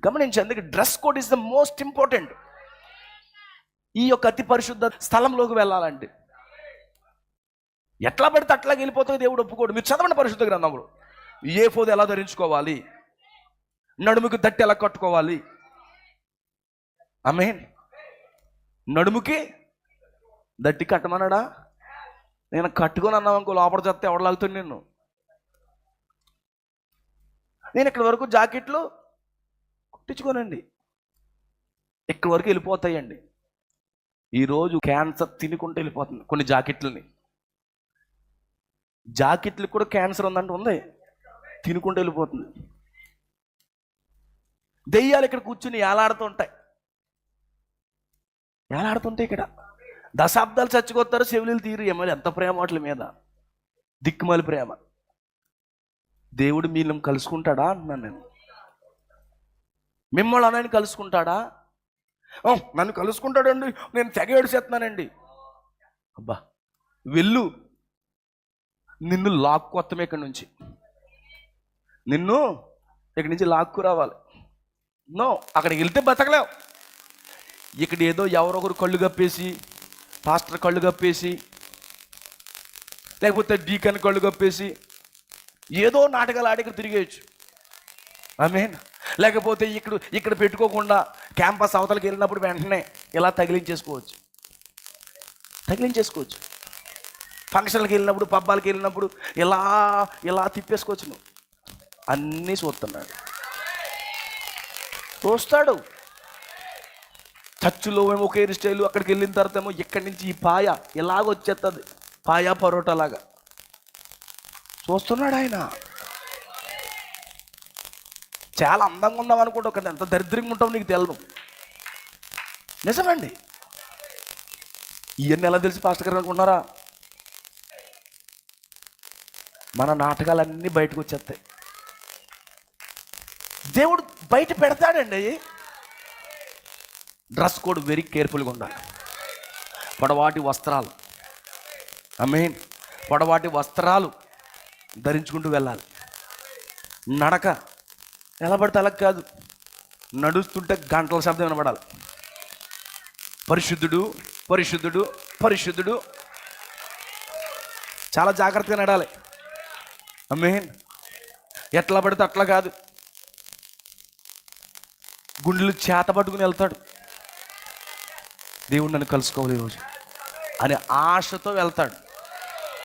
గమనించి, అందుకే dress code is the most important. ఈ యొక్క అతి పరిశుద్ధ స్థలంలోకి వెళ్ళాలంటే ఎట్లా పడితే అట్లాగే వెళ్ళిపోతుంది, దేవుడు ఒప్పుకోడు. మీరు చదవండి పరిశుద్ధ గ్రంథంలో. ఏఫోదు ఎలా ధరించుకోవాలి, నడుముకి దట్టి ఎలా కట్టుకోవాలి. ఆమేన్. నడుముకి దట్టి కట్టమన్నాడా? నేను కట్టుకొని అన్నాం అనుకో, లోపల చేస్తే ఎవడలాగుతుంది నిన్ను. నేను ఇక్కడి వరకు జాకెట్లు కుట్టించుకోనండి, ఇక్కడి వరకు వెళ్ళిపోతాయండి. ఈరోజు క్యాన్సర్ తినుకుంటూ వెళ్ళిపోతుంది కొన్ని జాకెట్లని. జాకెట్లకు కూడా క్యాన్సర్ ఉందంటే ఉంది, తినుకుంటూ వెళ్ళిపోతుంది. దెయ్యాలు ఇక్కడ కూర్చుని ఏలాడుతుంటాయి, ఏలాడుతుంటాయి. ఇక్కడ దశాబ్దాలు చచ్చిపోతారు, చెవులు తీరు. ఏమో ఎంత ప్రేమ వాటి మీద, దిక్కుమాలి ప్రేమ. దేవుడు మీలను కలుసుకుంటాడా అంటున్నాను నేను. మిమ్మల్ని ఆయన కలుసుకుంటాడా? నన్ను కలుసుకుంటాడండి, నేను తెగ ఏడుసేస్తున్నానండి. అబ్బా వెళ్ళు, నిన్ను లాక్కొత్తాం ఇక్కడి నుంచి, నిన్ను ఇక్కడి నుంచి లాక్కు రావాలి. నో, అక్కడికి వెళ్తే బతకలేవు. ఇక్కడ ఏదో ఎవరొకరు కళ్ళు కప్పేసి, పాస్టర్ కళ్ళు కప్పేసి, లేకపోతే డీకన్ కళ్ళు కప్పేసి ఏదో నాటకాలు ఆడి ఇక్కడ తిరిగేయచ్చు. ఆమేన్. లేకపోతే ఇక్కడ పెట్టుకోకుండా క్యాంపస్ అవతలకి వెళ్ళినప్పుడు వెంటనే ఇలా తగిలించేసుకోవచ్చు. ఫంక్షన్కి వెళ్ళినప్పుడు, పబ్బాలకి వెళ్ళినప్పుడు ఇలా ఇలా తిప్పేసుకోవచ్చు. నువ్వు అన్నీ చూస్తాడు. చర్చిలో ఏమో ఒక హెయిర్ స్టైలు, అక్కడికి వెళ్ళిన తర్వాత ఏమో ఇక్కడి నుంచి ఈ పాయ ఇలాగ వచ్చేస్తుంది, పాయ పరోటా లాగా చూస్తున్నాడు ఆయన. చాలా అందంగా ఉన్నాం అనుకుంటావు, కదా ఎంత దరిద్రంగా ఉంటావు నీకు తెలదు. నిజమండి. ఇవన్నీ ఎలా తెలిసి పాస్టర్ గారు అనుకుంటున్నారా? మన నాటకాలన్నీ బయటకు వచ్చేస్తాయి. దేవుడు బయట పెడతాడండి. డ్రెస్ కోడ్ వెరీ కేర్ఫుల్గా ఉండాలి. పొడవాటి వస్త్రాలు, ఆమేన్, పొడవాటి వస్త్రాలు ధరించుకుంటూ వెళ్ళాలి. నడక ఎలా పడితే అలా కాదు, నడుస్తుంటే గంటల శబ్దం వినపడాలి. పరిశుద్ధుడు పరిశుద్ధుడు పరిశుద్ధుడు. చాలా జాగ్రత్తగా నడాలి. ఆమేన్. ఎట్లా పడితే అట్లా కాదు, గుండెలు చేత పట్టుకుని వెళ్తాడు. దేవుడు నన్ను కలుసుకోవాలి ఈరోజు అనే ఆశతో వెళ్తాడు.